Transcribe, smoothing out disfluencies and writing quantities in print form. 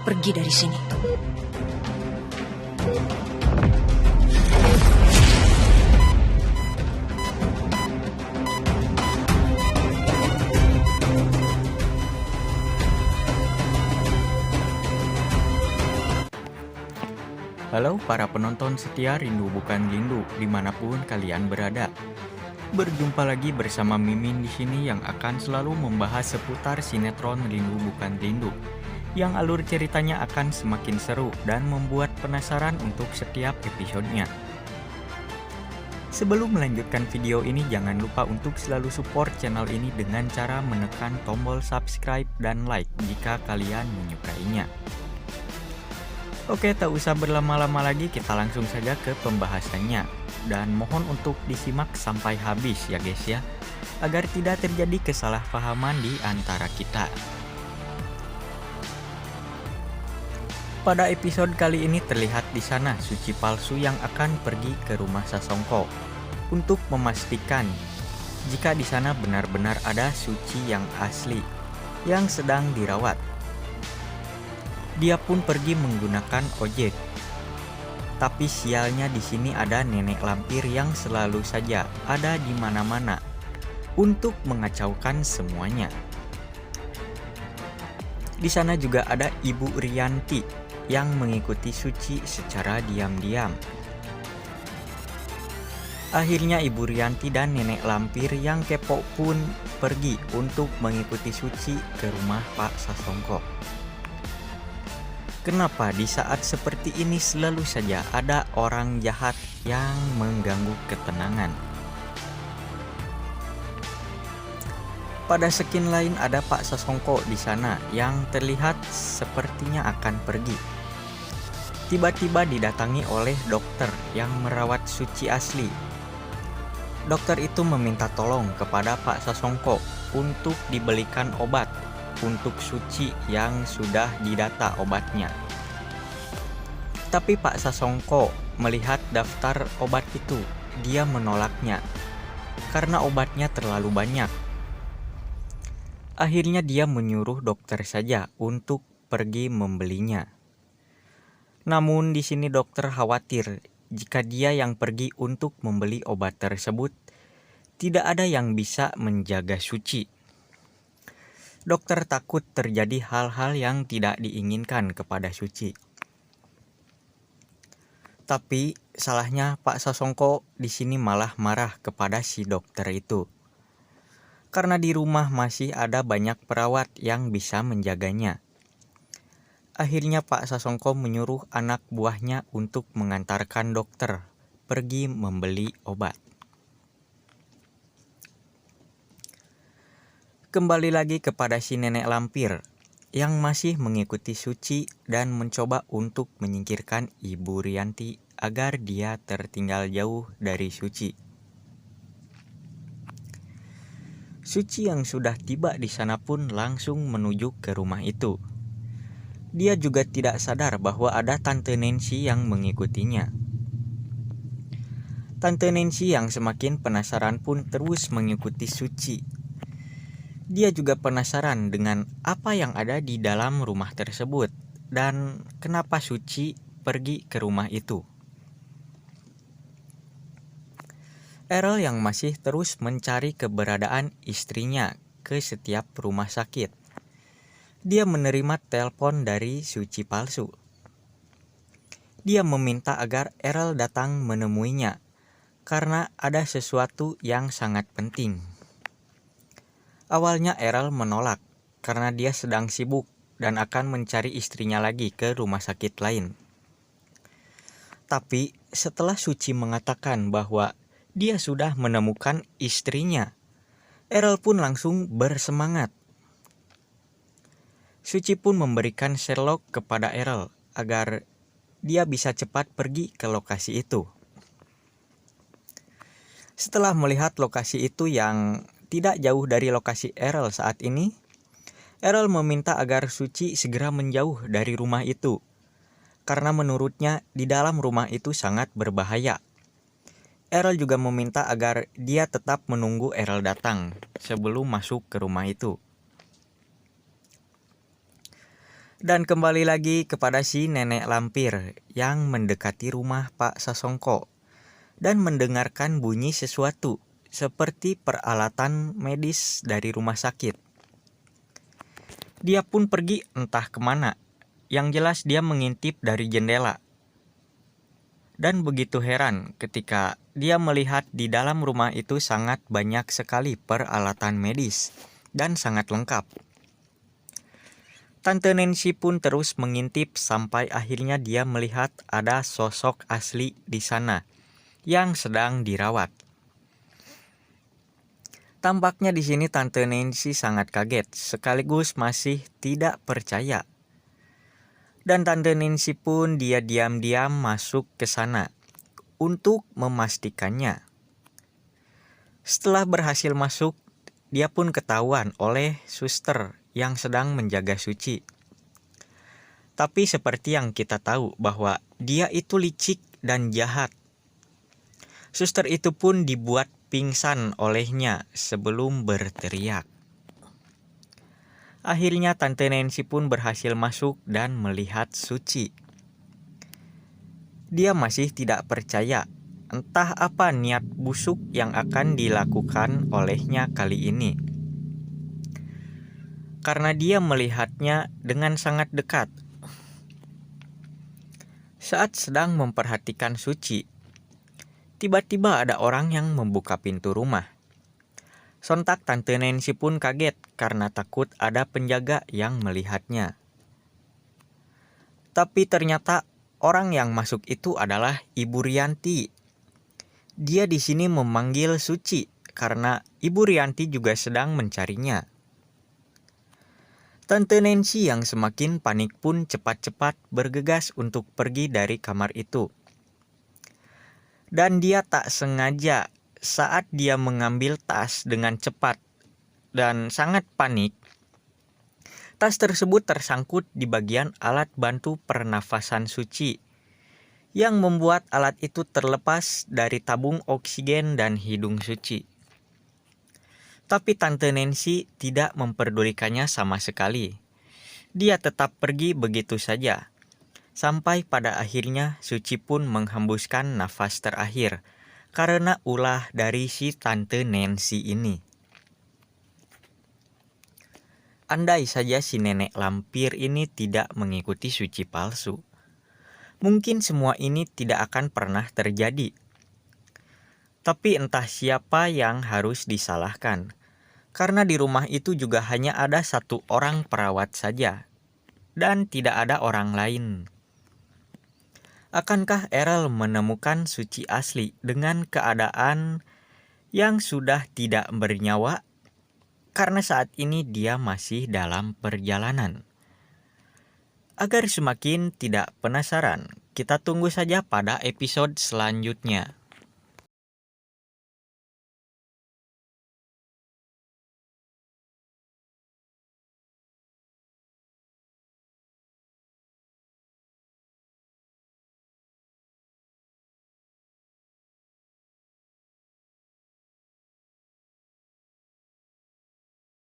Pergi dari sini. Halo para penonton setia Rindu Bukan Rindu dimanapun kalian berada. Berjumpa lagi bersama Mimin di sini yang akan selalu membahas seputar sinetron Rindu Bukan Rindu, yang alur ceritanya akan semakin seru dan membuat penasaran untuk setiap episodenya. Sebelum melanjutkan video ini, jangan lupa untuk selalu support channel ini dengan cara menekan tombol subscribe dan like jika kalian menyukainya. Oke, tak usah berlama-lama lagi, kita langsung saja ke pembahasannya. Dan mohon untuk disimak sampai habis ya guys ya, agar tidak terjadi kesalahpahaman di antara kita. Pada episode kali ini terlihat di sana Suci palsu yang akan pergi ke rumah Sasongko untuk memastikan jika di sana benar-benar ada Suci yang asli yang sedang dirawat. Dia pun pergi menggunakan ojek. Tapi sialnya di sini ada nenek lampir yang selalu saja ada di mana-mana untuk mengacaukan semuanya. Di sana juga ada Ibu Rianti yang mengikuti Suci secara diam-diam. Akhirnya Ibu Rianti dan nenek lampir yang kepo pun pergi untuk mengikuti Suci ke rumah Pak Sasongko. Kenapa di saat seperti ini selalu saja ada orang jahat yang mengganggu ketenangan? Pada skin lain ada Pak Sasongko di sana yang terlihat sepertinya akan pergi. Tiba-tiba didatangi oleh dokter yang merawat Suci asli. Dokter itu meminta tolong kepada Pak Sasongko untuk dibelikan obat untuk Suci yang sudah didata obatnya. Tapi Pak Sasongko melihat daftar obat itu, dia menolaknya karena obatnya terlalu banyak. Akhirnya dia menyuruh dokter saja untuk pergi membelinya. Namun di sini dokter khawatir jika dia yang pergi untuk membeli obat tersebut, tidak ada yang bisa menjaga Suci. Dokter takut terjadi hal-hal yang tidak diinginkan kepada Suci. Tapi salahnya Pak Sasongko di sini malah marah kepada si dokter itu. Karena di rumah masih ada banyak perawat yang bisa menjaganya. Akhirnya Pak Sasongko menyuruh anak buahnya untuk mengantarkan dokter pergi membeli obat. Kembali lagi kepada si nenek lampir yang masih mengikuti Suci dan mencoba untuk menyingkirkan Ibu Rianti agar dia tertinggal jauh dari Suci. Suci yang sudah tiba di sana pun langsung menuju ke rumah itu. Dia juga tidak sadar bahwa ada Tante Nancy yang mengikutinya. Tante Nancy yang semakin penasaran pun terus mengikuti Suci. Dia juga penasaran dengan apa yang ada di dalam rumah tersebut dan kenapa Suci pergi ke rumah itu. Errol yang masih terus mencari keberadaan istrinya ke setiap rumah sakit. Dia menerima telepon dari Suci palsu. Dia meminta agar Errol datang menemuinya karena ada sesuatu yang sangat penting. Awalnya Errol menolak karena dia sedang sibuk dan akan mencari istrinya lagi ke rumah sakit lain. Tapi setelah Suci mengatakan bahwa dia sudah menemukan istrinya, Errol pun langsung bersemangat. Suci pun memberikan Sherlock kepada Errol agar dia bisa cepat pergi ke lokasi itu. Setelah melihat lokasi itu yang tidak jauh dari lokasi Errol saat ini, Errol meminta agar Suci segera menjauh dari rumah itu, karena menurutnya di dalam rumah itu sangat berbahaya. Errol juga meminta agar dia tetap menunggu Errol datang sebelum masuk ke rumah itu. Dan kembali lagi kepada si nenek lampir yang mendekati rumah Pak Sasongko dan mendengarkan bunyi sesuatu seperti peralatan medis dari rumah sakit. Dia pun pergi entah kemana. Yang jelas dia mengintip dari jendela. Dan begitu heran ketika dia melihat di dalam rumah itu sangat banyak sekali peralatan medis dan sangat lengkap. Tante Nancy pun terus mengintip sampai akhirnya dia melihat ada sosok asli di sana yang sedang dirawat. Tampaknya di sini Tante Nancy sangat kaget sekaligus masih tidak percaya. Dan Tante Nancy pun dia diam-diam masuk ke sana untuk memastikannya. Setelah berhasil masuk, dia pun ketahuan oleh suster yang sedang menjaga Suci. Tapi seperti yang kita tahu bahwa dia itu licik dan jahat. Suster itu pun dibuat pingsan olehnya sebelum berteriak. Akhirnya Tante Nancy pun berhasil masuk dan melihat Suci. Dia masih tidak percaya entah apa niat busuk yang akan dilakukan olehnya kali ini. Karena dia melihatnya dengan sangat dekat. Saat sedang memperhatikan Suci, tiba-tiba ada orang yang membuka pintu rumah. Sontak Tante Nancy pun kaget karena takut ada penjaga yang melihatnya. Tapi ternyata orang yang masuk itu adalah Ibu Rianti. Dia di sini memanggil Suci karena Ibu Rianti juga sedang mencarinya. Tante Nancy yang semakin panik pun cepat-cepat bergegas untuk pergi dari kamar itu. Dan dia tak sengaja saat dia mengambil tas dengan cepat dan sangat panik. Tas tersebut tersangkut di bagian alat bantu pernafasan Suci yang membuat alat itu terlepas dari tabung oksigen dan hidung Suci. Tapi Tante Nancy tidak memperdulikannya sama sekali. Dia tetap pergi begitu saja. Sampai pada akhirnya Suci pun menghembuskan nafas terakhir karena ulah dari si Tante Nancy ini. Andai saja si nenek lampir ini tidak mengikuti Suci palsu, mungkin semua ini tidak akan pernah terjadi. Tapi entah siapa yang harus disalahkan. Karena di rumah itu juga hanya ada satu orang perawat saja, dan tidak ada orang lain. Akankah Errol menemukan Suci asli dengan keadaan yang sudah tidak bernyawa? Karena saat ini dia masih dalam perjalanan. Agar semakin tidak penasaran, kita tunggu saja pada episode selanjutnya.